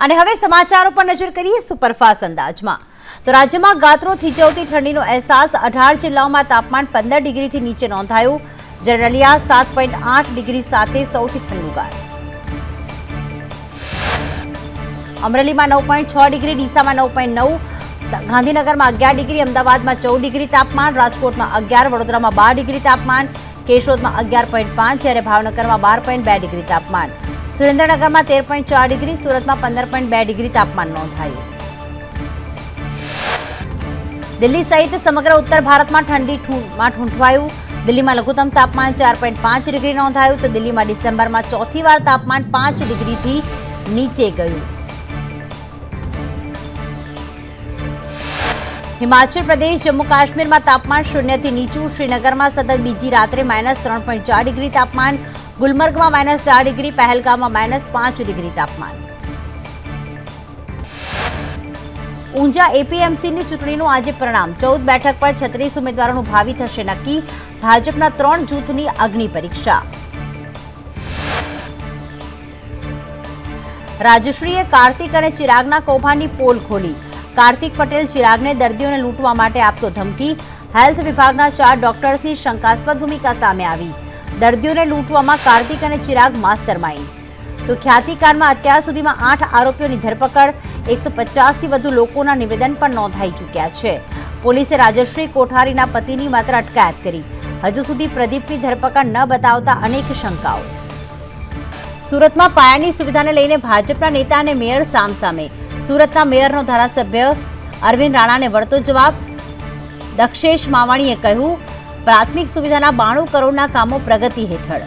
અને હવે સમાચારો પર નજર કરીએ સુપરફાસ્ટ અંદાજમાં। તો રાજ્યમાં ગાત્રો થીજવતી ઠંડીનો અહેસાસ 18 જિલ્લાઓમાં તાપમાન 15 ડિગ્રીથી નીચે નોંધાયું। જ્યારે નલિયા 7.8 ડિગ્રી સાથે સૌથી ઠંડુગાર। અમરેલીમાં 9.6 ડિગ્રી, ડીસામાં 9.9, ગાંધીનગરમાં 11 ડિગ્રી, અમદાવાદમાં 14 ડિગ્રી તાપમાન, રાજકોટમાં 11, વડોદરામાં 12 ડિગ્રી તાપમાન, કેશોદમાં 11.5, જ્યારે ભાવનગરમાં 12.2 ડિગ્રી તાપમાન, સુરેન્દ્રનગરમાં 13.4 ડિગ્રી, સુરતમાં 15.2 ડિગ્રી તાપમાન નોંધાયું। દિલ્હી સહિત સમગ્ર ઉત્તર ભારતમાં ઠંડીમાં ઠૂંઠવાયું। દિલ્હીમાં લઘુત્તમ તાપમાન 4.5 ડિગ્રી નોંધાયું, તો દિલ્હીમાં ડિસેમ્બરમાં ચોથી વાર તાપમાન 5 ડિગ્રીથી નીચે ગયું। હિમાચલ પ્રદેશ, જમ્મુ કાશ્મીરમાં તાપમાન શૂન્યથી નીચું। શ્રીનગરમાં સતત બીજી રાત્રે -3.4 ડિગ્રી તાપમાન, ગુલમર્ગમાં -4 ડિગ્રી, પહેલગામમાં -5 ડિગ્રી તાપમાન। ઊંઝા એપીએમસીની ચૂંટણીનું આજે પરિણામ। 14 બેઠક પર 36 ઉમેદવારોનું ભાવિ થશે નક્કી। ભાજપના 3 જૂથની અગ્નિ પરીક્ષા। રાજશ્રીએ કાર્તિક અને ચિરાગના કૌભાંડની પોલ ખોલી। કાર્તિક પટેલ ચિરાગને દર્દીઓને લૂંટવા માટે આપતો ધમકી। હેલ્થ વિભાગના 4 ડોક્ટર્સની શંકાસ્પદ ભૂમિકા સામે આવી। દર્દીઓને લૂંટવામાં કાર્તિક અને ચિરાગ માસ્ટર માઇન્ડ। તો ખ્યાતિકાંડમાં અત્યાર સુધીમાં 8 આરોપીઓની ધરપકડ, 150થી વધુ લોકોના નિવેદન પણ નોંધાઈ ચૂક્યા છે। પોલીસે રાજશ્રી કોઠારીના પતિની માત્ર અટકાયત કરી। હજુ સુધી પ્રદીપની ધરપકડ ન બતાવતા અનેક શંકાઓ। સુરતમાં પાયાની સુવિધાને લઈને ભાજપના નેતા અને મેયર સામસામે। સુરતના મેયરનો ધારાસભ્ય અરવિંદ રાણાને વળતો જવાબ। દક્ષેશ માવાણીએ કહ્યું, પ્રાથમિક સુવિધાના 92 કરોડના કામો પ્રગતિ હેઠળ।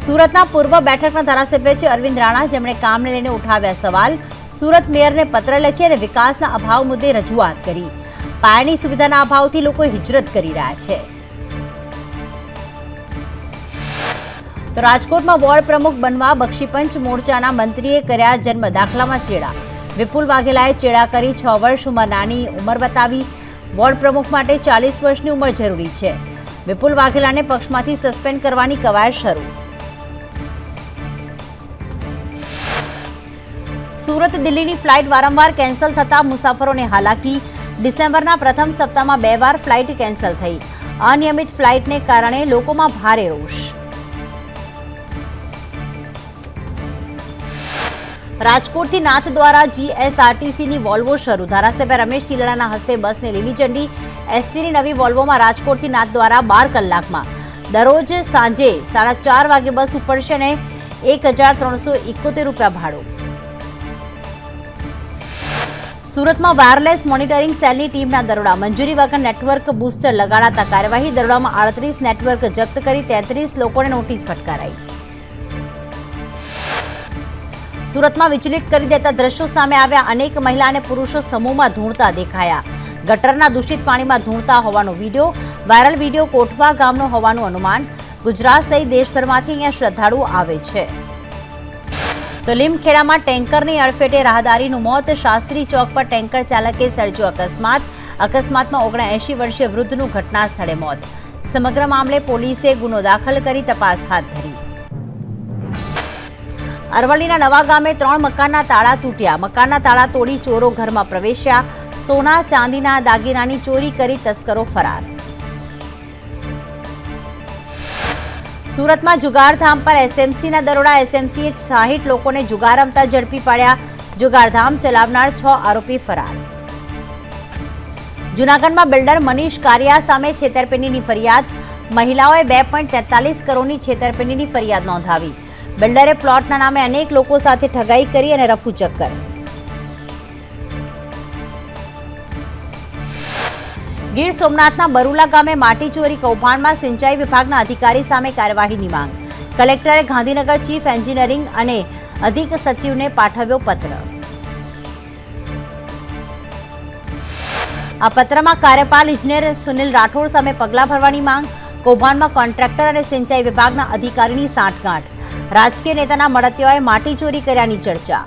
સુરતના પૂર્વ બેઠકના ધારાસભ્ય છે અરવિંદ રાણા, જેમણે કામને લઈને ઉઠાવ્યા સવાલ। સુરત મેયરને પત્ર લખી અને વિકાસના અભાવ મુદ્દે રજૂઆત કરી। પાયાની સુવિધાના અભાવથી લોકો હિજરત કરી રહ્યા છે। તો રાજકોટમાં વોર્ડ પ્રમુખ બનવા બક્ષીપંચ મોરચાના મંત્રીએ કર્યા જન્મ દાખલામાં ચેડા। વિપુલ વાઘેલાએ ચેડા કરી 6 વર્ષ ઉંમર નાની ઉંમર બતાવી। વોર્ડ પ્રમુખ માટે 40 વર્ષની ઉંમર જરૂરી છે। વિપુલ વાઘેલાને પક્ષમાંથી સસ્પેન્ડ કરવાની કવાયત શરૂ। સુરત દિલ્હીની ફ્લાઇટ વારંવાર કેન્સલ થતા મુસાફરોને હાલાકી। ડિસેમ્બરના પ્રથમ સપ્તાહમાં 2 વાર ફ્લાઇટ કેન્સલ થઈ। અનિયમિત ફ્લાઇટને કારણે લોકોમાં ભારે રોષ। રાજકોટથી નાથ દ્વારા જીએસઆરટીસીની વોલ્વો શરૂ। ધારાસભ્ય રમેશ કિલારાના હસ્તે બસને લીલી ઝંડી। એસટીની નવી વોલ્વોમાં રાજકોટથી નાથ દ્વારા 12 કલાકમાં દરરોજ સાંજે 4:30 વાગે બસ ઉપડશે અને 1371 રૂપિયા ભાડું। સુરતમાં વાયરલેસ મોનિટરિંગ સેલની ટીમના દરોડા। મંજૂરી વગર નેટવર્ક બૂસ્ટર લગાડાતા કાર્યવાહી। દરોડામાં 38 નેટવર્ક જપ્ત કરી 33 લોકોને નોટિસ ફટકારાઈ। સુરતમાં વિચલિત કરી દેતા દ્રશ્યો સામે આવ્યા। અનેક મહિલા અને પુરુષો સમૂહમાં ધૂળતા દેખાયા। ગટરના દૂષિત પાણીમાં ધૂળતા હોવાનો વિડીયો વાયરલ। વિડીયો કોઠવા ગામનો હોવાનું અનુમાન। ગુજરાત સહિત દેશભરમાંથી અહીંયા શ્રદ્ધાળુઓ આવે છે। તો લીમખેડામાં ટેન્કરની અડફેટે રાહદારીનું મોત। શાસ્ત્રી ચોક પર ટેન્કર ચાલકે સર્જ્યો અકસ્માત। અકસ્માતમાં 79 વર્ષીય વૃદ્ધનું ઘટના સ્થળે મોત। સમગ્ર મામલે પોલીસે ગુનો દાખલ કરી તપાસ હાથ ધરી। અરવલ્લીના નવા ગામે 3 મકાનના તાળા તૂટ્યા। મકાનના તાળા તોડી ચોરો ઘરમાં પ્રવેશ્યા। સોના ચાંદીના દાગીનાની ચોરી કરી તસ્કરો ફરાર। સુરતમાં જુગારધામ પર એસએમસીના દરોડા। એસએમસીએ 60 લોકોને જુગાર રમતા ઝડપી પાડ્યા। જુગારધામ ચલાવનાર 6 આરોપી ફરાર। જૂનાગઢમાં બિલ્ડર મનીષ કારિયા સામે છેતરપિંડીની ફરિયાદ। મહિલાઓએ 2.43 કરોડની છેતરપિંડીની ફરિયાદ નોંધાવી। બિલ્ડરે પ્લોટના નામે અનેક લોકો સાથે ઠગાઈ કરી અને રફુ ચક્કર। ગીર સોમનાથના બરુલા ગામે માટી ચોરી કૌભાંડમાં સિંચાઈ વિભાગના અધિકારી સામે કાર્યવાહીની માંગ। કલેક્ટરે ગાંધીનગર ચીફ એન્જિનિયરિંગ અને અધિક સચિવને પાઠવ્યો પત્ર। આ પત્રમાં કાર્યપાલ ઇજનેર સુનિલ રાઠોડ સામે પગલાં ભરવાની માંગ। કૌભાંડમાં કોન્ટ્રાક્ટર અને સિંચાઈ વિભાગના અધિકારીની સાંઠગાંઠ। રાજકીય નેતાના મળતિયાઓએ માટી ચોરી કર્યાની ચર્ચા।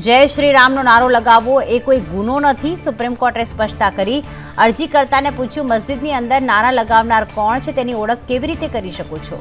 જય શ્રી રામનો નારો લગાવવો એ કોઈ ગુનો નથી, સુપ્રીમ કોર્ટે સ્પષ્ટતા કરી। અરજીકર્તાને પૂછ્યું, મસ્જિદની અંદર નારા લગાવનાર કોણ છે તેની ઓળખ કેવી રીતે કરી શકો છો?